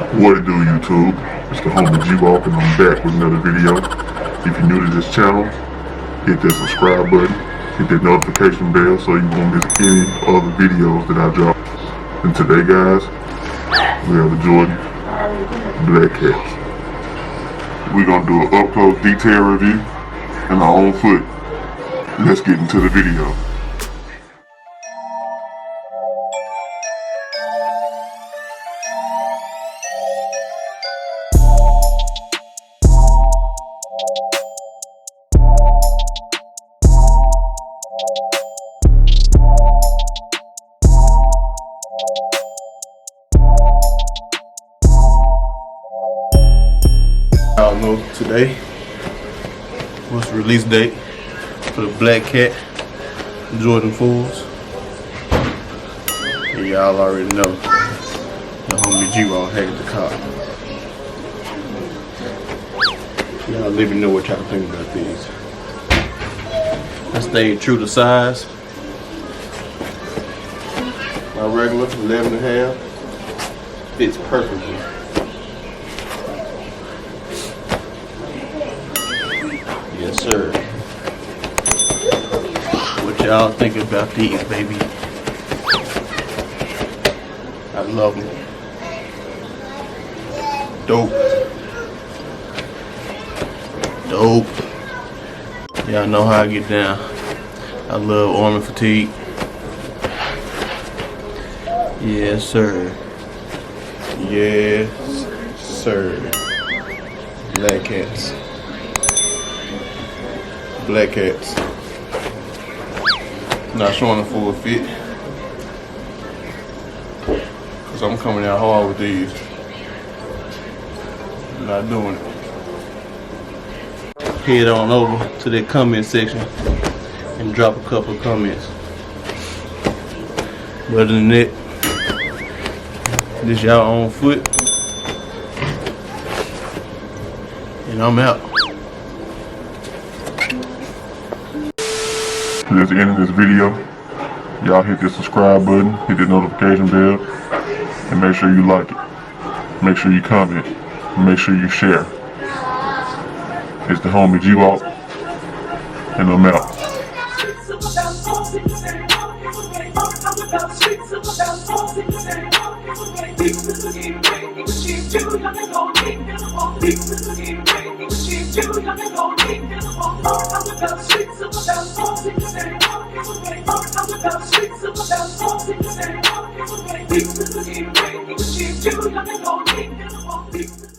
What it do, YouTube? It's the homie G-Walk, and I'm back with another video. If you're new to this channel, hit that subscribe button, hit that notification bell so you won't miss any other videos that I drop. And today, guys, we have the Jordan Black Cats. We're gonna do an up-close detail review in our own foot. Let's get into the video. Y'all know today was the release date for the Black Cat Jordan 4s. And y'all already know the homie G-Walk had the car. Y'all let me know what y'all think about these. I stayed true to size. My regular 11.5 fits perfectly. Yes, sir. What y'all think about these, baby? I love them. Dope. Dope. Y'all know how I get down. I love arm and fatigue. Yes, sir. Yes, sir. Black Cats. Black Cats. Not showing a full fit, cause I'm coming out hard with these. I'm not doing it. Head on over to the comment section and drop a couple of comments. But other than that, this y'all own foot, and I'm out. That's the end of this video. Y'all hit the subscribe button, hit the notification bell, and make sure you like it. Make sure you comment, and make sure you share. It's the homie G-Walk, and I'm out. I'm